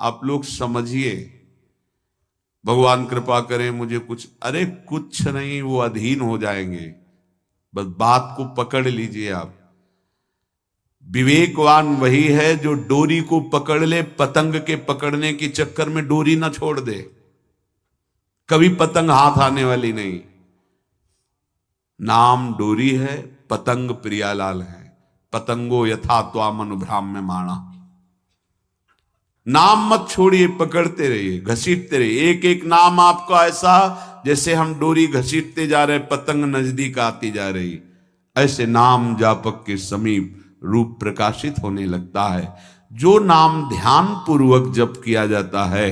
आप लोग समझिए, भगवान कृपा करें मुझे कुछ, अरे कुछ नहीं, वो अधीन हो जाएंगे। बस बात को पकड़ लीजिए आप। विवेकवान वही है जो डोरी को पकड़ ले, पतंग के पकड़ने के चक्कर में डोरी ना छोड़ दे। कभी पतंग हाथ आने वाली नहीं। नाम डोरी है, पतंग प्रियालाल है। पतंगो यथा त्वामनु भ्राम्य माणा। नाम मत छोड़िए, पकड़ते रहिए, घसीटते रहिए। एक एक नाम आपको ऐसा, जैसे हम डोरी घसीटते जा रहे, पतंग नजदीक आती जा रही, ऐसे नाम जापक के समीप रूप प्रकाशित होने लगता है। जो नाम ध्यान पूर्वक जप किया जाता है,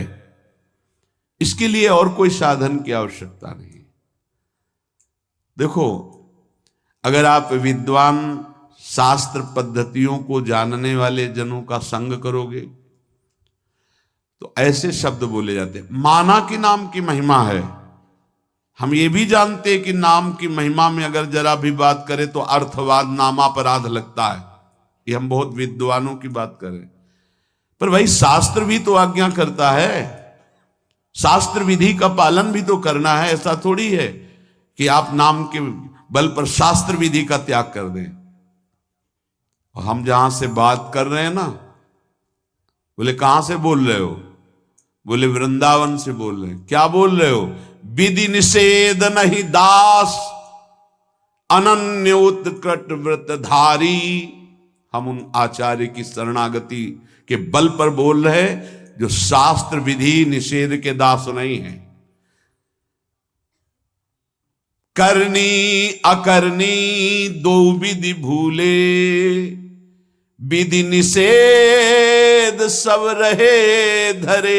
इसके लिए और कोई साधन की आवश्यकता नहीं। देखो, अगर आप विद्वान शास्त्र पद्धतियों को जानने वाले जनों का संग करोगे तो ऐसे शब्द बोले जाते हैं। माना कि नाम की महिमा है। हम ये भी जानते हैं कि नाम की महिमा में अगर जरा भी बात करें तो अर्थवाद नामापराध लगता है। ये हम बहुत विद्वानों की बात करें, पर भाई शास्त्र भी तो आज्ञा करता है। शास्त्र विधि का पालन भी तो करना है। ऐसा थोड़ी है कि आप नाम के बल पर शास्त्र विधि का त्याग कर दें। और हम जहां से बात कर रहे हैं ना, बोले कहां से बोल रहे हो? बोले वृंदावन से बोल रहे हैं। क्या बोल रहे हो? विधि निषेध नहीं दास, अनन्य उत्कट व्रतधारी। हम उन आचार्य की शरणागति के बल पर बोल रहे जो शास्त्र विधि निषेध के दास नहीं है। करनी अकरनी दो विधि भूले, विधि निषेध सब रहे धरे।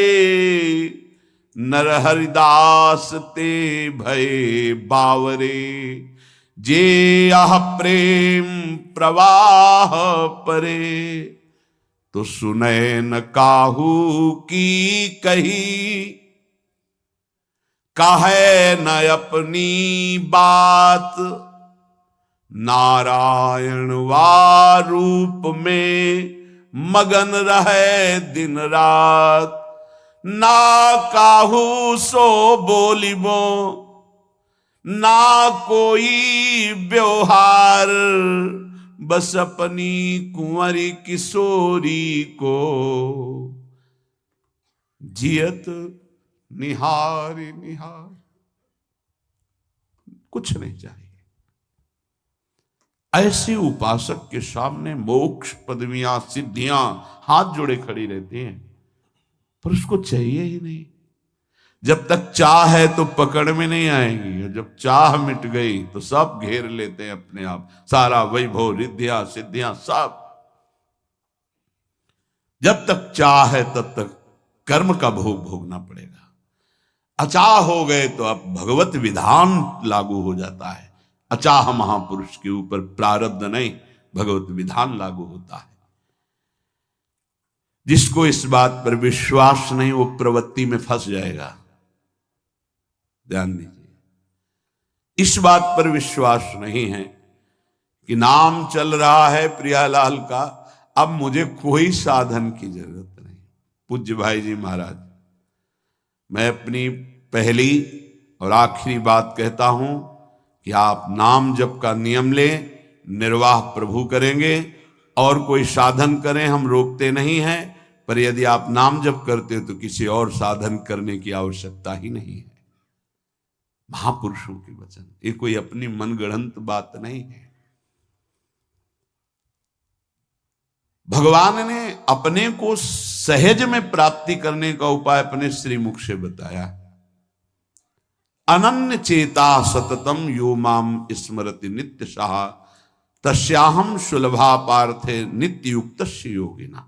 नर हरिदास ते भय बावरे, जे आह प्रेम प्रवाह परे। तो सुने न काहू की कही, कहे न अपनी बात। नारायण वा रूप में मगन रहे दिन रात। ना काहू सो बोलिबो, ना कोई व्यवहार। बस अपनी कुंवरी किशोरी को जियत निहार निहार। कुछ नहीं चाहिए। ऐसे उपासक के सामने मोक्ष पदवियां सिद्धियां हाथ जोड़े खड़ी रहती हैं, पर उसको चाहिए ही नहीं। जब तक चाह है तो पकड़ में नहीं आएंगी, और जब चाह मिट गई तो सब घेर लेते हैं अपने आप। सारा वैभव रिद्धियां सिद्धियां सब। जब तक चाह है तब तक कर्म का भोग भोगना पड़ेगा। अचाह हो गए तो अब भगवत विधान लागू हो जाता है। अचाह महापुरुष के ऊपर प्रारब्ध नहीं, भगवत विधान लागू होता है। जिसको इस बात पर विश्वास नहीं, वो प्रवृत्ति में फंस जाएगा। ध्यान दीजिए, इस बात पर विश्वास नहीं है कि नाम चल रहा है प्रियालाल का, अब मुझे कोई साधन की जरूरत नहीं। पूज्य भाई जी महाराज, मैं अपनी पहली और आखिरी बात कहता हूं कि आप नाम जप का नियम लें, निर्वाह प्रभु करेंगे। और कोई साधन करें, हम रोकते नहीं हैं, पर यदि आप नाम जप करते हो तो किसी और साधन करने की आवश्यकता ही नहीं है। महापुरुषों के वचन, ये कोई अपनी मनगढ़ंत बात नहीं है। भगवान ने अपने को सहज में प्राप्ति करने का उपाय अपने श्रीमुख से बताया। अनन्य चेता सततम यो माम स्मरति नित्य सह, तस्याहम सुलभा पार्थे नित्य युक्त योगिना।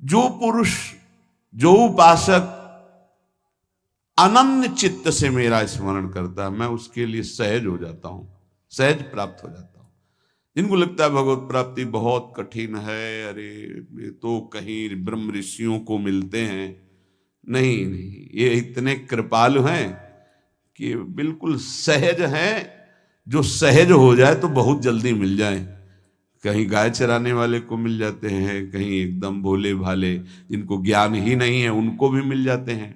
जो पुरुष, जो उपासक अनन्य चित्त से मेरा स्मरण करता है, मैं उसके लिए सहज हो जाता हूं, सहज प्राप्त हो जाता हूं। जिनको लगता है भगवत प्राप्ति बहुत कठिन है, अरे ये तो कहीं ब्रह्म ऋषियों को मिलते हैं, नहीं नहीं, ये इतने कृपालु हैं कि बिल्कुल सहज हैं। जो सहज हो जाए तो बहुत जल्दी मिल जाए। कहीं गाय चराने वाले को मिल जाते हैं, कहीं एकदम भोले भाले जिनको ज्ञान ही नहीं है उनको भी मिल जाते हैं।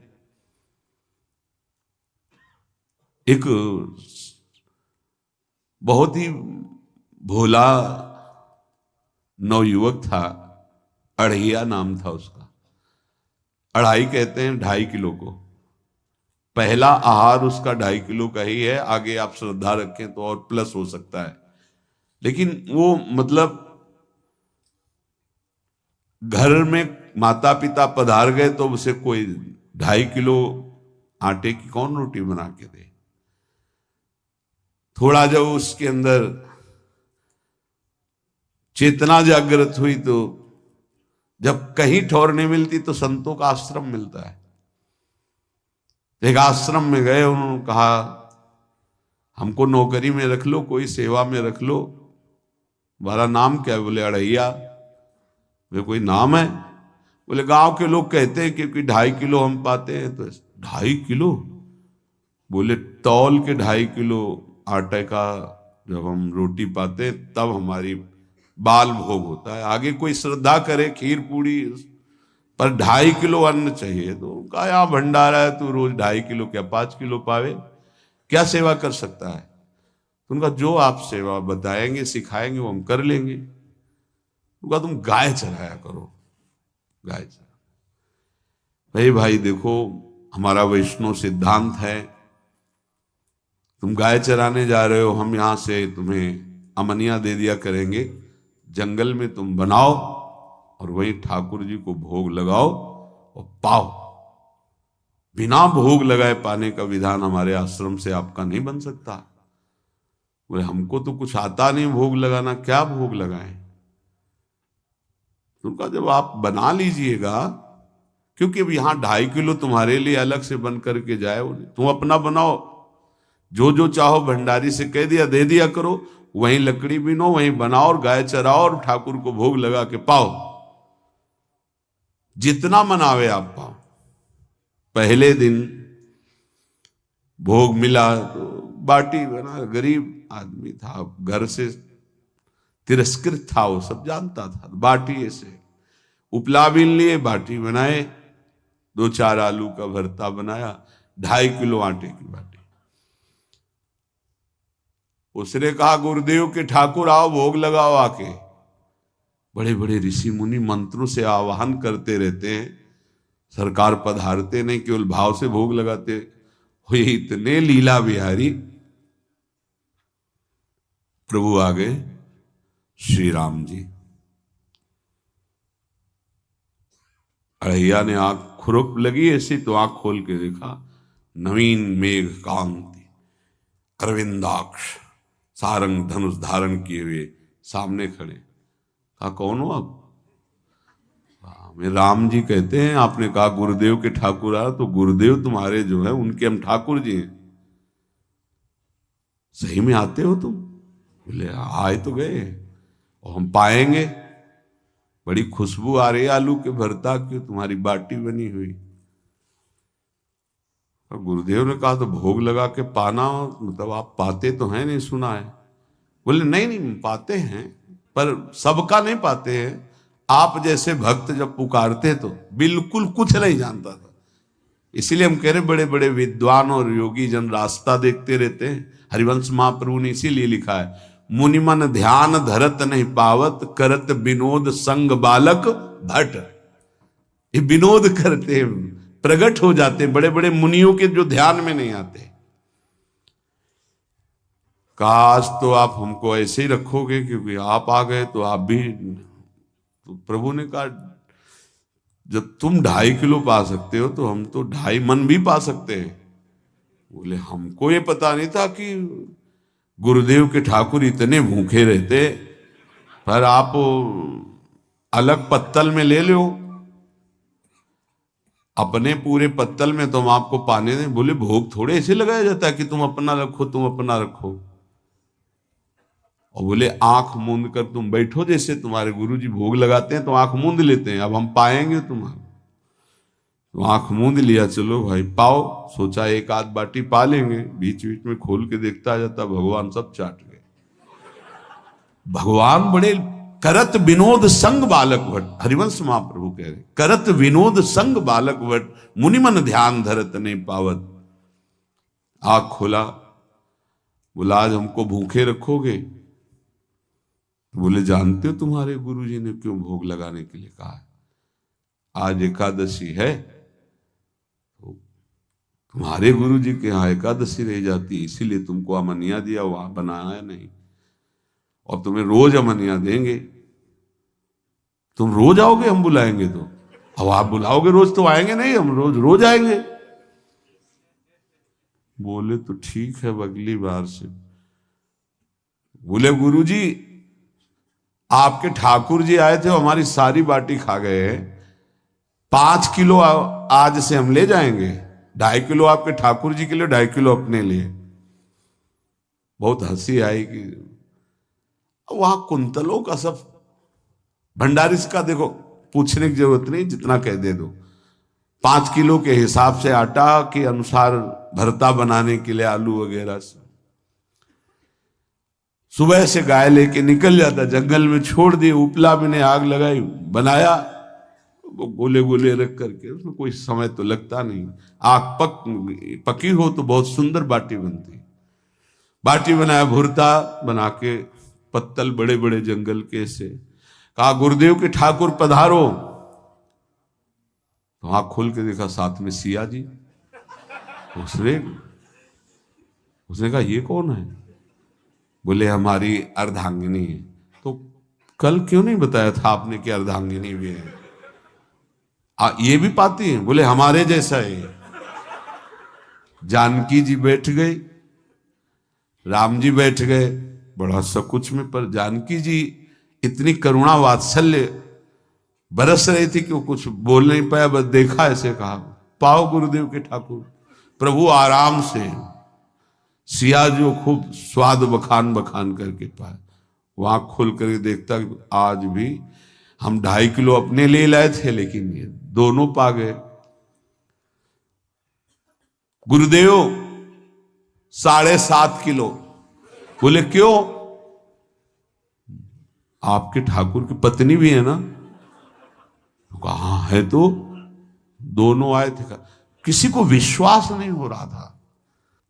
एक बहुत ही भोला नवयुवक था, अढ़ैया नाम था उसका। अढ़ाई कहते हैं 2.5 किलो को। पहला आहार उसका 2.5 किलो का ही है, आगे आप श्रद्धा रखें तो और प्लस हो सकता है। लेकिन वो मतलब घर में माता पिता पधार गए तो उसे कोई 2.5 किलो आटे की कौन रोटी बना के दे। थोड़ा जब उसके अंदर चेतना जागृत हुई तो जब कहीं ठौर नहीं मिलती तो संतों का आश्रम मिलता है। एक आश्रम में गए, उन्होंने कहा हमको नौकरी में रख लो, कोई सेवा में रख लो। तुम्हारा नाम क्या है? बोले अढ़ैया। वे कोई नाम है? बोले गांव के लोग कहते हैं क्योंकि 2.5 किलो हम पाते हैं। तो 2.5 किलो? बोले तौल के 2.5 किलो आटे का जब हम रोटी पाते हैं तब हमारी बाल भोग होता है। आगे कोई श्रद्धा करे खीर पूड़ी, पर 2.5 किलो अन्न चाहिए। तो कहा यहाँ भंडारा है, तू रोज 2.5 किलो क्या 5 किलो पावे, क्या सेवा कर सकता है? तो उनका जो आप सेवा बताएंगे सिखाएंगे वो हम कर लेंगे। उनका तुम गाय चराया करो, गाय चरा। भाई देखो हमारा वैष्णव सिद्धांत है, तुम गाय चराने जा रहे हो, हम यहां से तुम्हें अमनिया दे दिया करेंगे, जंगल में तुम बनाओ और वहीं ठाकुर जी को भोग लगाओ और पाओ। बिना भोग लगाए पाने का विधान हमारे आश्रम से आपका नहीं बन सकता। बोले हमको तो कुछ आता नहीं भोग लगाना, क्या भोग लगाएं? तो उनका जब आप बना लीजिएगा, क्योंकि अब यहां 2.5 किलो तुम्हारे लिए अलग से बन करके जाए, तुम अपना बनाओ, जो जो चाहो भंडारी से कह दिया दे दिया करो, वहीं लकड़ी बीनो, वहीं बनाओ और गाय चराओ और ठाकुर को भोग लगा के पाओ। जितना मनावे आप पाओ। पहले दिन भोग मिला तो बाटी बना, गरीब आदमी था, घर से तिरस्कृत था, वो सब जानता था। बाटी ऐसे उपला बीन लिए, बाटी बनाए, 2-4 आलू का भरता बनाया, 2.5 किलो आटे की बाटी। उसने कहा गुरुदेव के ठाकुर आओ भोग लगाओ आके। बड़े बड़े ऋषि मुनि मंत्रों से आवाहन करते रहते हैं, सरकार पधारते नहीं, केवल भाव से भोग लगाते हुए इतने लीला बिहारी प्रभु आ गए श्री राम जी। अढ़ैया ने आंख खुरक लगी ऐसी तो आंख खोल के देखा, नवीन मेघ कांति, अरविंदाक्ष, सारंग धनुष धारण किए हुए सामने खड़े। कहा कौन हो आप? मैं राम जी कहते हैं, आपने कहा गुरुदेव के ठाकुर आ, तो गुरुदेव तुम्हारे जो है उनके हम ठाकुर जी हैं। सही में आते हो तुम? बोले आए तो गए और हम पाएंगे। बड़ी खुशबू आ रही है आलू के भरता की, तुम्हारी बाटी बनी हुई। और गुरुदेव ने कहा तो भोग लगा के पाना, मतलब आप पाते तो हैं, नहीं सुना है? बोले नहीं नहीं पाते हैं, पर सबका नहीं पाते हैं। आप जैसे भक्त जब पुकारते तो बिल्कुल कुछ नहीं जानता था। इसीलिए हम कह रहे बड़े बड़े विद्वान और योगी जन रास्ता देखते रहते हैं। हरिवंश महाप्रभु ने इसीलिए लिखा है, मुनिमन ध्यान धरत नहीं पावत, करत विनोद संग बालक भट्ट। ये विनोद करते हैं, प्रकट हो जाते हैं, बड़े बड़े मुनियों के जो ध्यान में नहीं आते। काश तो आप हमको ऐसे ही रखोगे, क्योंकि आप आ गए तो आप भी। तो प्रभु ने कहा जब तुम 2.5 किलो पा सकते हो तो हम तो 2.5 मन भी पा सकते हैं। बोले हमको ये पता नहीं था कि गुरुदेव के ठाकुर इतने भूखे रहते, पर आप अलग पत्तल में ले लो, अपने पूरे पत्तल में तुम आपको पाने दें। बोले भोग थोड़े ऐसे लगाया जाता है कि तुम अपना रखो, तुम अपना रखो। और बोले आंख मूंद कर तुम बैठो, जैसे तुम्हारे गुरुजी भोग लगाते हैं तो आंख मूंद लेते हैं, अब हम पाएंगे तुम्हारा। तो आंख मूंद लिया, चलो भाई पाओ। सोचा एक आध बाटी पा लेंगे, बीच बीच में खोल के देखता जाता, भगवान सब चाट गए। भगवान बड़े करत विनोद संग बालक भट, हरिवंश महाप्रभु कह रहे, करत विनोद संग बालक भट, मुनि मन ध्यान धरत नहीं पावत। आँख खोला, बोला आज हमको भूखे रखोगे? बोले जानते हो तुम्हारे गुरुजी ने क्यों भोग लगाने के लिए कहा है? आज एकादशी है, तो तुम्हारे गुरुजी के यहाँ एकादशी रह जाती है, इसीलिए तुमको अमनिया दिया, वहां बनाया नहीं, और तुम्हें रोज अमनिया देंगे। तुम रोज आओगे, हम बुलाएंगे तो? अब आप बुलाओगे रोज तो आएंगे नहीं, हम रोज रोज आएंगे। बोले तो ठीक है, अगली बार से। बोले गुरुजी आपके ठाकुर जी आए थे, हमारी सारी बाटी खा गए हैं, 5 किलो आज से हम ले जाएंगे, 2.5 किलो आपके ठाकुर जी के लिए, 2.5 किलो अपने लिए। बहुत हंसी आई कि वहां कुंतलों का सब भंडारी का देखो, पूछने की जरूरत नहीं, जितना कह दे दो। 5 किलो के हिसाब से आटा के अनुसार भरता बनाने के लिए आलू वगैरह से सुबह से गाय लेके निकल जाता, जंगल में छोड़ दिए, उपला में ने आग लगाई, बनाया, वो गोले गोले रख करके, उसमें कोई समय तो लगता नहीं। आग पकी हो तो बहुत सुंदर बाटी बनती। बाटी बनाया, भुरता बना के, पत्तल बड़े बड़े जंगल के से, कहा गुरुदेव के ठाकुर पधारो। तो आंख खोल के देखा साथ में सिया जी। उसने कहा ये कौन है? बोले हमारी अर्धांगिनी है। तो कल क्यों नहीं बताया था आपने कि अर्धांगिनी भी है? ये भी पाती है? बोले हमारे जैसा है। जानकी जी बैठ गई, राम जी बैठ गए, बड़ा सकुच में, पर जानकी जी इतनी करुणा वात्सल्य बरस रही थी कि वो कुछ बोल नहीं पाया, बस देखा, ऐसे कहा पाओ गुरुदेव के ठाकुर। प्रभु आराम से, सिया जो खूब स्वाद बखान बखान करके पाए। वहां खोल करके देखता आज भी हम 2.5 किलो अपने ले लाए थे, लेकिन ये दोनों पा गए। गुरुदेव 7.5 किलो। बोले क्यों? आपके ठाकुर की पत्नी भी है ना? कहा है, तो दोनों आए थे। किसी को विश्वास नहीं हो रहा था।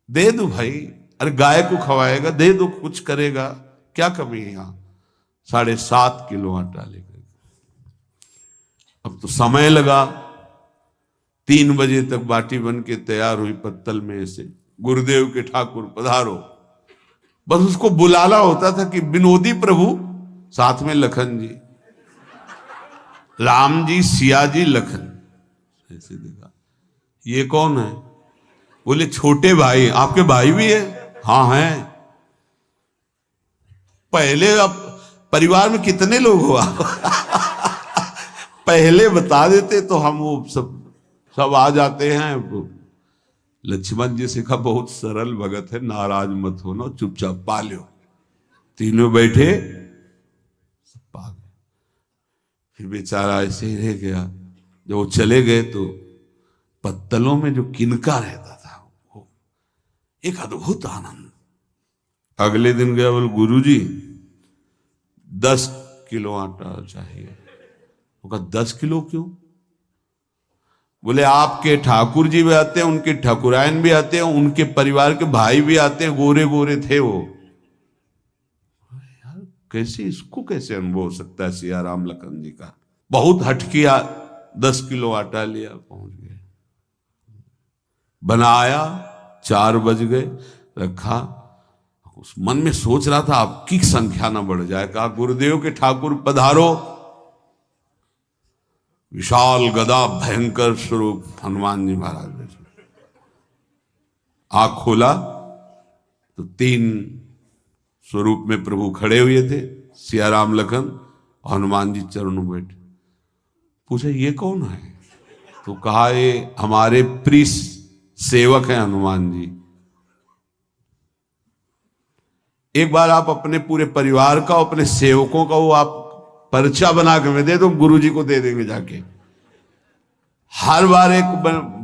दे दो भाई, अरे गाय को खवाएगा, दे दो, कुछ करेगा, क्या कमी है यहां? 7.5 किलो आटा लेकर। अब तो समय लगा, 3 बजे तक बाटी बन के तैयार हुई पत्तल में से। गुरुदेव के ठाकुर पधारो, बस उसको बुलाना होता था कि विनोदी प्रभु, साथ में लखन जी, राम जी, सिया जी, लखन। ऐसे देखा, ये कौन है? बोले छोटे भाई। आपके भाई भी है? हाँ है। पहले अब परिवार में कितने लोग हो आप? पहले बता देते तो हम वो सब आ जाते हैं। लक्ष्मण जी से कहा बहुत सरल भगत है, नाराज मत होना, चुपचाप पा लो। तीनों बैठे, सब पा गए। फिर बेचारा ऐसे ही रह गया। जब वो चले गए तो पत्तलों में जो किनका रहता था, वो एक अद्भुत आनंद। अगले दिन गया, बोले गुरुजी 10 किलो आटा चाहिए। वो कहा 10 किलो क्यों? बोले आपके ठाकुर जी भी आते हैं, उनके ठाकुरायन भी आते हैं, उनके परिवार के भाई भी आते हैं, गोरे गोरे थे वो। यार कैसे, इसको कैसे अनुभव हो सकता है? सिया राम लखन जी का बहुत हट किया। 10 किलो आटा लिया, पहुंच गए, बनाया, 4 बज गए, रखा। उस मन में सोच रहा था आपकी संख्या ना बढ़ जाए। कहा गुरुदेव के ठाकुर पधारो। विशाल गदा, भयंकर स्वरूप हनुमान जी महाराज। आंख खोला तो 3 स्वरूप में प्रभु खड़े हुए थे, सिया राम लखन, हनुमान जी चरणों में बैठे। पूछा ये कौन है? तो कहा ये हमारे प्रिय सेवक हैं हनुमान जी। एक बार आप अपने पूरे परिवार का, अपने सेवकों का वो आप पर्चा बना के मैं दे दो, गुरु जी को दे देंगे जाके। हर बार एक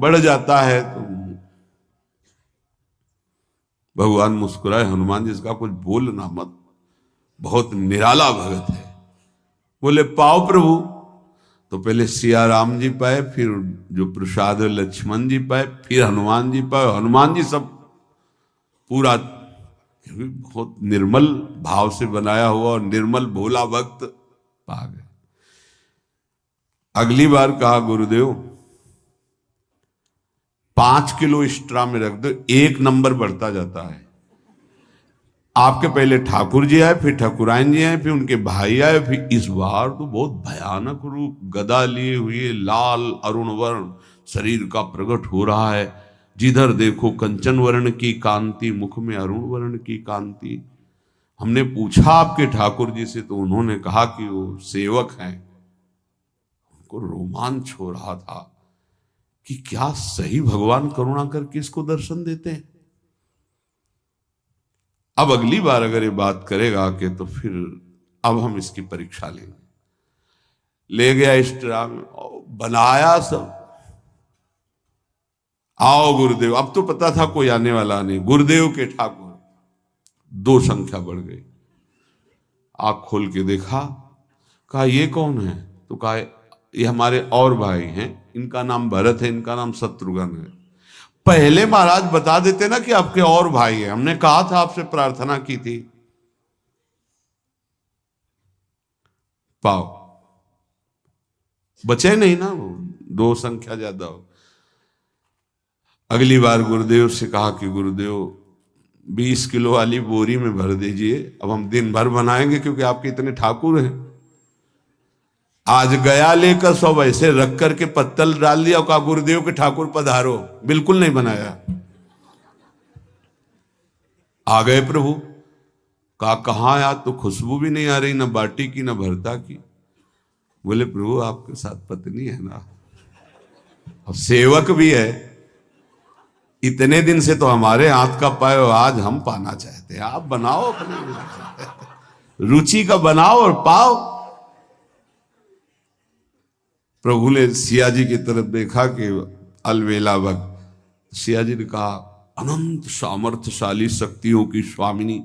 बढ़ जाता है तो भगवान मुस्कुराए, हनुमान जी इसका कुछ बोलना मत, बहुत निराला भगत है। बोले पाओ प्रभु। तो पहले सिया राम जी पाए, फिर जो प्रसाद लक्ष्मण जी पाए, फिर हनुमान जी पाए। हनुमान जी सब पूरा, क्योंकि बहुत निर्मल भाव से बनाया हुआ और निर्मल भोला भक्त पा गए। अगली बार कहा गुरुदेव 5 किलो एक्स्ट्रा में रख दो, 1 नंबर बढ़ता जाता है। आपके पहले ठाकुर जी आए, फिर ठाकुरायन जी आए, फिर उनके भाई आए, फिर इस बार तो बहुत भयानक रूप, गदा लिए हुए, लाल अरुण वर्ण शरीर का प्रकट हो रहा है। जिधर देखो कंचन वर्ण की कांति, मुख में अरुण वर्ण की कांति। हमने पूछा आपके ठाकुर जी से, तो उन्होंने कहा कि वो सेवक हैं। उनको रोमांच हो रहा था कि क्या सही भगवान करुणा करके इसको दर्शन देते हैं। अब अगली बार अगर ये बात करेगा कि तो फिर अब हम इसकी परीक्षा लेंगे। ले गया इस ड्राम में, बनाया सब। आओ गुरुदेव। अब तो पता था कोई आने वाला नहीं। गुरुदेव के ठाकुर 2 संख्या बढ़ गई। आंख खोल के देखा, कहा ये कौन है? तो कहा ये हमारे और भाई हैं, इनका नाम भरत है, इनका नाम शत्रुघ्न है। पहले महाराज बता देते ना कि आपके और भाई हैं, हमने कहा था, आपसे प्रार्थना की थी। पाओ बचे नहीं ना, वो 2 संख्या ज्यादा हो। अगली बार गुरुदेव से कहा कि गुरुदेव 20 किलो वाली बोरी में भर दीजिए, अब हम दिन भर बनाएंगे क्योंकि आपके इतने ठाकुर हैं। आज गया लेकर सब ऐसे रख करके पत्तल डाल दिया, कहा गुरुदेव के ठाकुर पधारो। बिल्कुल नहीं बनाया। आ गए प्रभु। कहा कहाँ यार, तो खुशबू भी नहीं आ रही, ना बाटी की ना भरता की। बोले प्रभु आपके साथ पत्नी है ना, और सेवक भी है। इतने दिन से तो हमारे हाथ का पाए, आज हम पाना चाहते हैं। आप बनाओ, अपने रुचि का बनाओ और पाओ। प्रभु ने सिया जी की तरफ देखा कि अलवेला वक्त। सिया जी ने कहा अनंत सामर्थ्यशाली शक्तियों की स्वामिनी।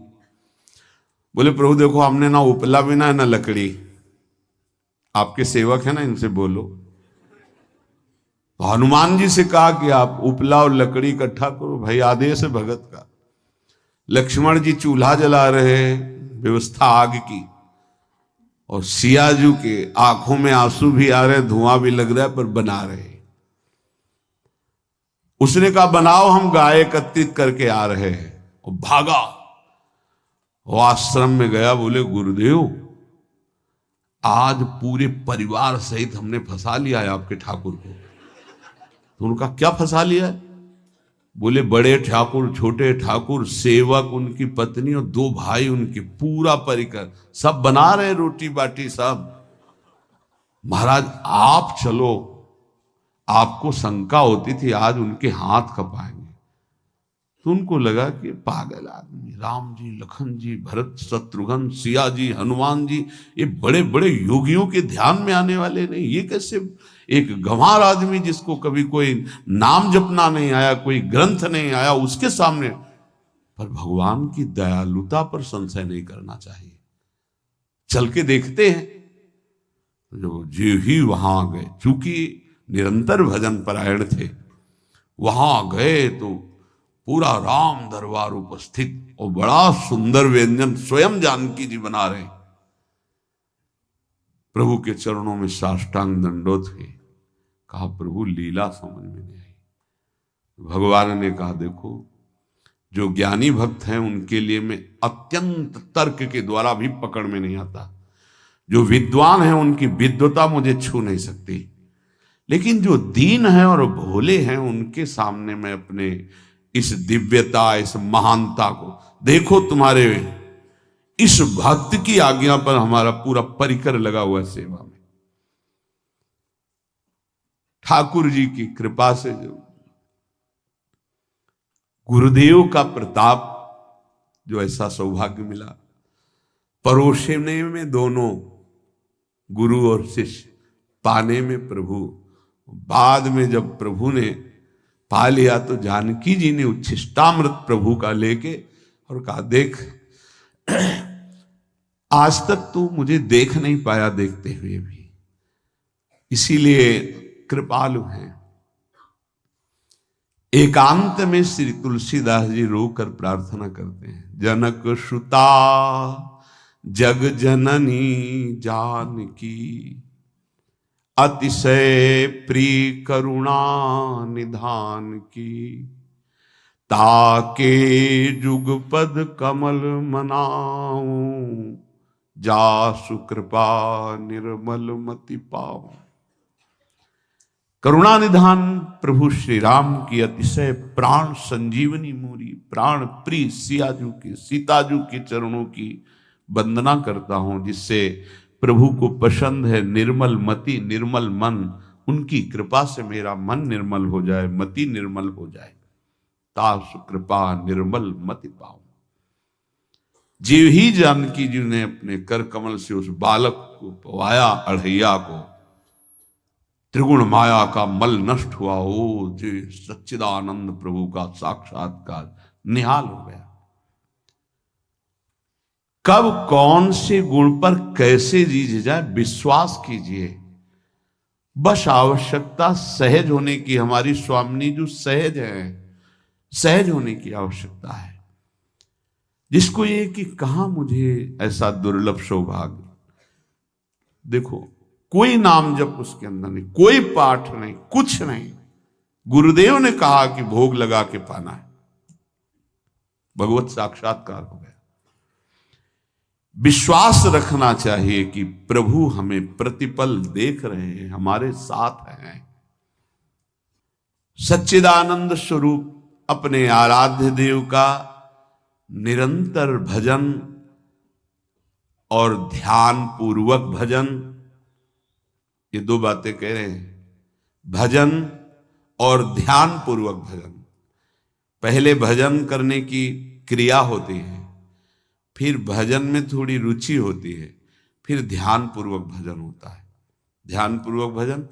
बोले प्रभु देखो, हमने ना उपला भी ना लकड़ी, आपके सेवक है ना, इनसे बोलो। तो हनुमान जी से कहा कि आप उपला और लकड़ी इकट्ठा करो, भाई आदेश है भगत का। लक्ष्मण जी चूल्हा जला रहे हैं, व्यवस्था आग की, और सियाजू के आंखों में आंसू भी आ रहे, धुआं भी लग रहा है, पर बना रहे। उसने कहा बनाओ, हम गाय एकत्रित करके आ रहे हैं। और भागा, वो आश्रम में गया। बोले गुरुदेव आज पूरे परिवार सहित हमने फंसा लिया है आपके ठाकुर को। तो उनका क्या फंसा लिया है? बोले बड़े ठाकुर, छोटे ठाकुर, सेवक, उनकी पत्नी और 2 भाई उनके, पूरा परिकर, सब बना रहे रोटी बाटी सब। महाराज आप चलो, आपको शंका होती थी आज उनके हाथ कपाएंगे। तो उनको लगा कि पागल आदमी, राम जी, लखन जी, भरत, शत्रुघ्न, सिया जी, हनुमान जी, ये बड़े बड़े योगियों के ध्यान में आने वाले नहीं। ये कैसे एक गंवार आदमी जिसको कभी कोई नाम जपना नहीं आया, कोई ग्रंथ नहीं आया, उसके सामने। पर भगवान की दयालुता पर संशय नहीं करना चाहिए। चल के देखते हैं। जो जी ही वहां गए, चूंकि निरंतर भजन परायण थे, वहां गए तो पूरा राम दरबार उपस्थित, और बड़ा सुंदर व्यंजन स्वयं जानकी जी बना रहे। प्रभु के चरणों में साष्टांग दंडोत थे। कहा प्रभु लीला समझ में नहीं आई। भगवान ने कहा देखो, जो ज्ञानी भक्त हैं उनके लिए मैं अत्यंत तर्क के द्वारा भी पकड़ में नहीं आता। जो विद्वान हैं उनकी विद्वता मुझे छू नहीं सकती, लेकिन जो दीन हैं और भोले हैं उनके सामने मैं अपने इस दिव्यता, इस महानता को देखो। तुम्हारे इस भक्त की आज्ञा पर हमारा पूरा परिकर लगा हुआ है सेवा में। ठाकुर जी की कृपा से जो गुरुदेव का प्रताप, जो ऐसा सौभाग्य मिला, परोसने में दोनों गुरु और शिष्य, पाने में प्रभु। बाद में जब प्रभु ने पा लिया तो जानकी जी ने उच्छिष्टामृत प्रभु का लेके और कहा देख आज तक तू मुझे देख नहीं पाया देखते हुए भी, इसीलिए कृपालु हैं। एकांत में श्री तुलसीदास जी रोकर प्रार्थना करते हैं, जनक सुता जग जननी जानकी, अतिशय प्रिय करुणा निधान की, ताके जुगपद कमल मनाऊं, जासु कृपा निर्मल मति पाऊं। करुणा निधान प्रभु श्री राम की अतिशय प्राण संजीवनी मूरी, प्राण प्रिय सियाजू की, सीताजू के चरणों की वंदना करता हूं, जिससे प्रभु को पसंद है निर्मल मति निर्मल मन। उनकी कृपा से मेरा मन निर्मल हो जाए, मति निर्मल हो जाए। तासु कृपा निर्मल मति पाऊं। जीव ही जानकी जी ने अपने कर कमल से उस बालक को पवाया, अढ़ैया को, त्रिगुण माया का मल नष्ट हुआ। ओ जी सच्चिदानंद प्रभु का साक्षात्कार निहाल हो गया। कब कौन से गुण पर कैसे जी जाए विश्वास कीजिए, बस आवश्यकता सहज होने की। हमारी स्वामिनी जो सहज है, सहज होने की आवश्यकता है। जिसको ये कि कहां मुझे ऐसा दुर्लभ सौभाग्य, देखो कोई नाम जप उसके अंदर नहीं, कोई पाठ नहीं, कुछ नहीं। गुरुदेव ने कहा कि भोग लगा के पाना है, भगवत साक्षात्कार हो गया। विश्वास रखना चाहिए कि प्रभु हमें प्रतिपल देख रहे हैं, हमारे साथ हैं। सच्चिदानंद स्वरूप अपने आराध्य देव का निरंतर भजन और ध्यान पूर्वक भजन, ये दो बातें कह रहे हैं, भजन और ध्यान पूर्वक भजन। पहले भजन करने की क्रिया होती है, फिर भजन में थोड़ी रुचि होती है, फिर ध्यान पूर्वक भजन होता है। ध्यान पूर्वक भजन,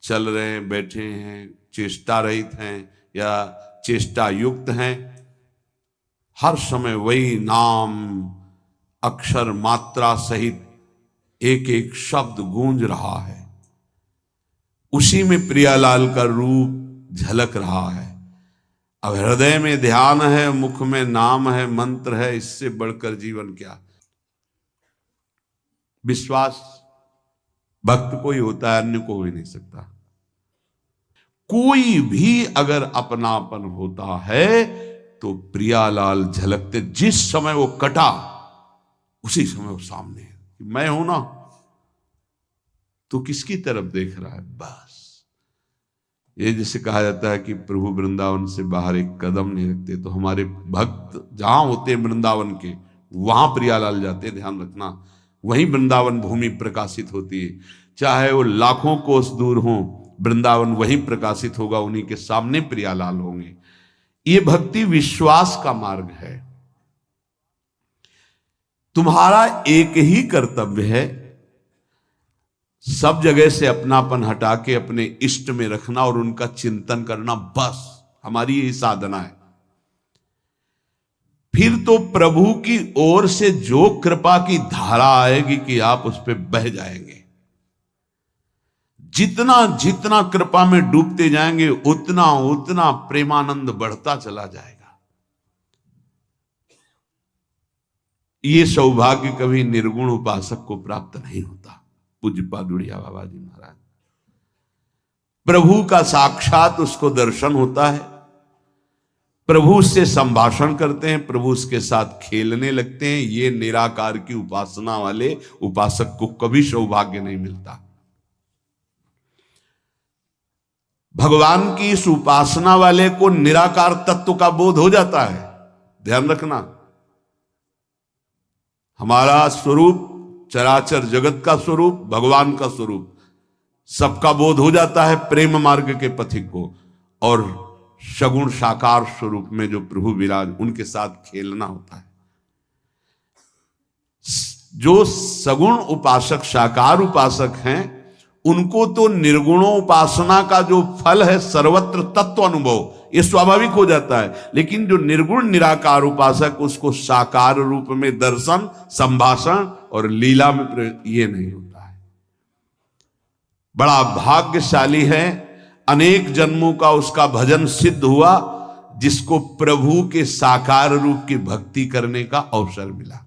चल रहे हैं, बैठे हैं, चेष्टा रहित हैं या चेष्टा युक्त हैं, हर समय वही नाम अक्षर मात्रा सहित एक एक शब्द गूंज रहा है, उसी में प्रियालाल का रूप झलक रहा है। अब हृदय में ध्यान है, मुख में नाम है, मंत्र है, इससे बढ़कर जीवन क्या। विश्वास भक्त को ही होता है, अन्य को हो ही नहीं सकता। कोई भी अगर अपनापन होता है तो प्रियालाल झलकते। जिस समय वो कटा उसी समय वो सामने है। मैं हूं ना, तो किसकी तरफ देख रहा है, बस। ये जैसे कहा जाता है कि प्रभु वृंदावन से बाहर एक कदम नहीं रखते, तो हमारे भक्त जहां होते हैं वृंदावन के, वहां प्रियालाल जाते, ध्यान रखना। वहीं वृंदावन भूमि प्रकाशित होती है, चाहे वो लाखों कोस दूर हो, वृंदावन वहीं प्रकाशित होगा, उन्हीं के सामने प्रियालाल होंगे। ये भक्ति विश्वास का मार्ग है। तुम्हारा एक ही कर्तव्य है, सब जगह से अपनापन हटा के अपने इष्ट में रखना और उनका चिंतन करना, बस हमारी यही साधना है। फिर तो प्रभु की ओर से जो कृपा की धारा आएगी कि आप उस पर बह जाएंगे। जितना जितना कृपा में डूबते जाएंगे उतना उतना प्रेमानंद बढ़ता चला जाएगा। ये सौभाग्य कभी निर्गुण उपासक को प्राप्त नहीं होता। पूज्य पादुड़िया बाबा जी महाराज, प्रभु का साक्षात उसको दर्शन होता है, प्रभु उससे संभाषण करते हैं, प्रभु उसके साथ खेलने लगते हैं। ये निराकार की उपासना वाले उपासक को कभी सौभाग्य नहीं मिलता। भगवान की इस उपासना वाले को निराकार तत्व का बोध हो जाता है। ध्यान रखना, हमारा स्वरूप चराचर जगत का स्वरूप, भगवान का स्वरूप, सबका बोध हो जाता है प्रेम मार्ग के पथिक को। और सगुण साकार स्वरूप में जो प्रभु विराज, उनके साथ खेलना होता है। जो सगुण उपासक साकार उपासक हैं, उनको तो निर्गुणोपासना का जो फल है सर्वत्र तत्व अनुभव, ये स्वाभाविक हो जाता है। लेकिन जो निर्गुण निराकार उपासक, उसको साकार रूप में दर्शन, संभाषण और लीला में ये नहीं होता है। बड़ा भाग्यशाली है, अनेक जन्मों का उसका भजन सिद्ध हुआ, जिसको प्रभु के साकार रूप की भक्ति करने का अवसर मिला।